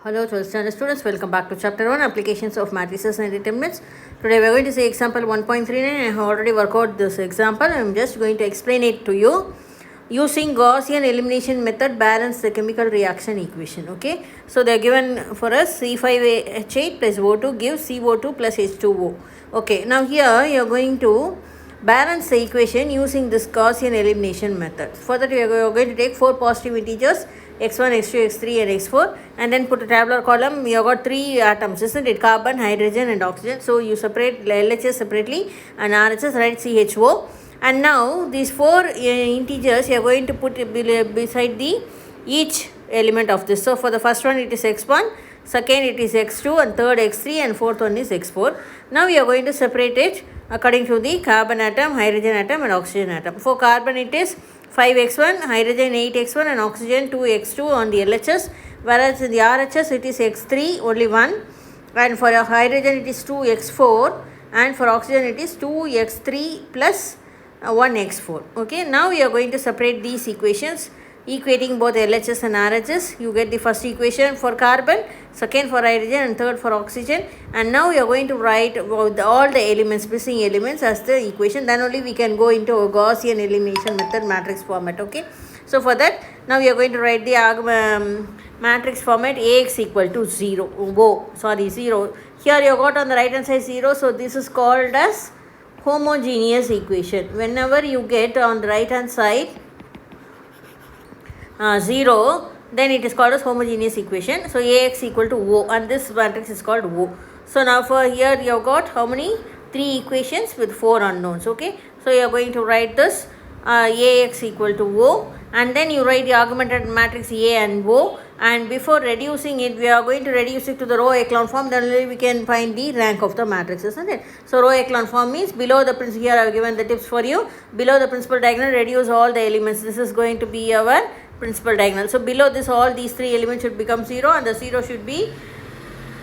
Hello 12th standard students, welcome back to chapter 1 applications of matrices and determinants. Today we are going to see example 1.39. I have already worked out this example. I am just going to explain it to you. Using Gaussian elimination method, balance the chemical reaction equation. Okay, so they are given for us C5H8 plus O2 gives CO2 plus H2O. Okay, now here you are going to balance the equation using this Gaussian elimination method. For that we are going to take 4 positive integers x1, x2, x3 and x4 and then put a tabular column. We have got 3 atoms, isn't it? Carbon, hydrogen and oxygen. So you separate LHS separately and RHS, write CHO. And now these 4 integers you are going to put beside the each element of this. So for the first one it is x1, second it is x2 and third x3 and fourth one is x4. Now we are going to separate it according to the carbon atom, hydrogen atom and oxygen atom. For carbon it is 5x1, hydrogen 8x1 and oxygen 2x2 on the LHS, whereas in the RHS it is x3 only 1 and for hydrogen it is 2x4 and for oxygen it is 2x3 plus 1x4. Okay, now we are going to separate these equations equating both LHS and RHS. You get the first equation for carbon, second for hydrogen and third for oxygen, and now we are going to write all the elements, missing elements as the equation. Then only we can go into a Gaussian elimination method matrix format. Okay, so for that now we are going to write the matrix format Ax equal to 0. 0. Here you got on the right hand side 0, so this is called as homogeneous equation. Whenever you get on the right hand side 0, then it is called as homogeneous equation. So Ax equal to O and this matrix is called O. So now for here you have got how many? 3 equations with 4 unknowns. Okay, so you are going to write this Ax equal to O and then you write the augmented matrix A and O, and before reducing it we are going to reduce it to the row echelon form. Then only we can find the rank of the matrix, isn't it? So row echelon form means below the principal. Here I have given the tips for you. Below the principal diagonal reduce all the elements. This is going to be our principal diagonal. So below this all these 3 elements should become 0 and the 0 should be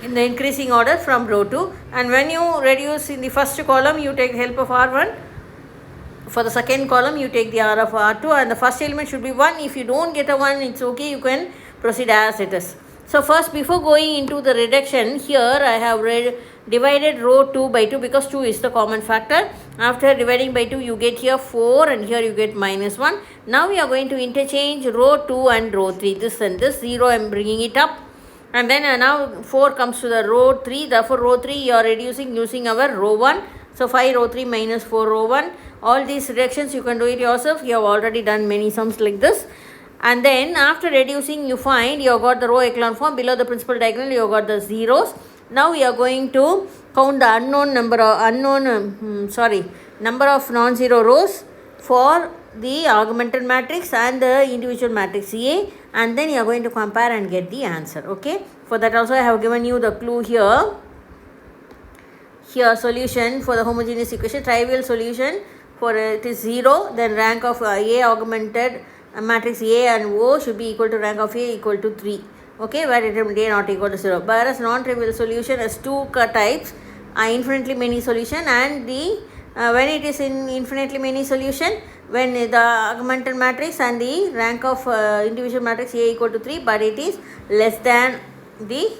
in the increasing order from row 2. And when you reduce in the first column you take the help of R1. For the second column you take the R of R2 and the first element should be 1. If you don't get a 1, it's okay, you can proceed as it is. So first, before going into the reduction, here I have divided row 2 by 2 because 2 is the common factor. After dividing by 2 you get here 4 and here you get minus 1. Now we are going to interchange row 2 and row 3. This and this 0 I am bringing it up. And then now 4 comes to the row 3. Therefore row 3 you are reducing using our row 1. So 5 row 3 minus 4 row 1. All these reductions you can do it yourself. You have already done many sums like this. And then after reducing you find you have got the row echelon form. Below the principal diagonal you have got the zeros. Now we are going to count the number of non-zero rows for the augmented matrix and the individual matrix A, and then you are going to compare and get the answer. Okay, for that also I have given you the clue here. Here solution for the homogeneous equation, trivial solution for it is 0, then rank of A augmented matrix A and O should be equal to rank of A equal to 3. Okay, where determinant A not equal to 0. Whereas non-trivial solution has 2 types, infinitely many solution and the when it is in infinitely many solution, when the augmented matrix and the rank of individual matrix A equal to 3, but it is less than the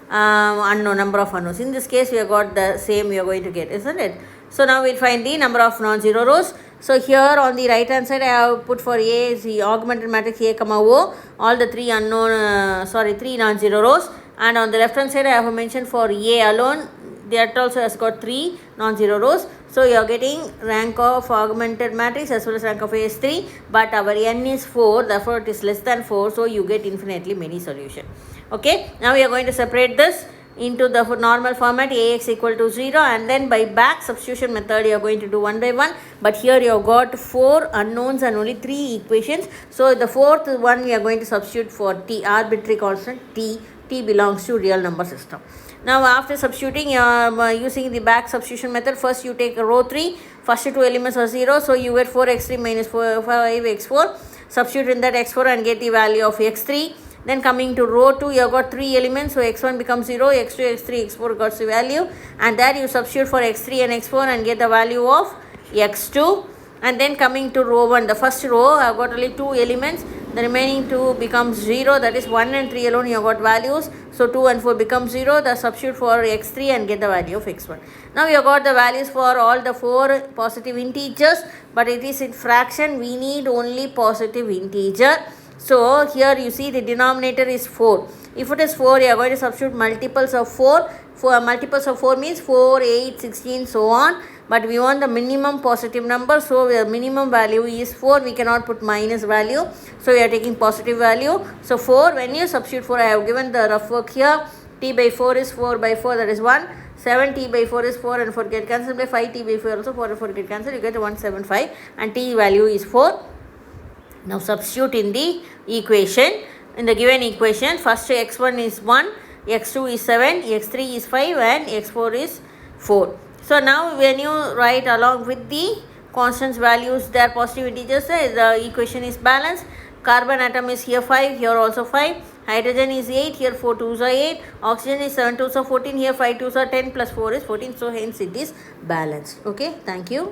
unknown number of unknowns. In this case we have got the same we are going to get, isn't it? So now we'll find the number of non-zero rows. So here on the right hand side I have put for A is the augmented matrix A comma O all the 3 3 non-zero rows, and on the left hand side I have mentioned for A alone that also has got 3 non-zero rows. So you are getting rank of augmented matrix as well as rank of A is 3, but our n is 4, therefore it is less than 4, so you get infinitely many solution. Okay, now we are going to separate this into the normal format Ax equal to 0, and then by back substitution method you are going to do 1 by 1, but here you have got 4 unknowns and only 3 equations. So the fourth one we are going to substitute for t, arbitrary constant t belongs to real number system. Now after substituting using the back substitution method, first you take row 3, first 2 elements are 0, so you get 4x3 minus 5x4, substitute in that x4 and get the value of x3. Then coming to row 2 you have got 3 elements, so x1 becomes 0, x2, x3, x4 got the value, and there you substitute for x3 and x4 and get the value of x2. And then coming to row 1, the first row I have got only 2 elements, The remaining 2 becomes 0, that is 1 and 3 alone you have got values. So 2 and 4 becomes 0. The substitute for x3 and get the value of x1. Now you have got the values for all the 4 positive integers, but it is in fraction. We need only positive integer. So here you see the denominator is 4. If it is 4, you are going to substitute multiples of 4. Multiples of 4 means 4, 8, 16, so on. But we want the minimum positive number, so the minimum value is 4. We cannot put minus value, so we are taking positive value. So 4, when you substitute 4, I have given the rough work here. T by 4 is 4 by 4, that is 1. 7 t by 4 is 4 and 4 get cancelled by 5 t by 4 also 4 and 4 get cancelled. You get 175 and t value is 4. Now substitute in the equation. In the given equation, first x1 is 1, x2 is 7, x3 is 5 and x4 is 4. So now when you write along with the constants values, their positive integers, the equation is balanced. Carbon atom is here 5, here also 5. Hydrogen is 8, here 4 2s are 8. Oxygen is 7 2s are 14, here 5 2s are 10 plus 4 is 14. So hence it is balanced. Okay, thank you.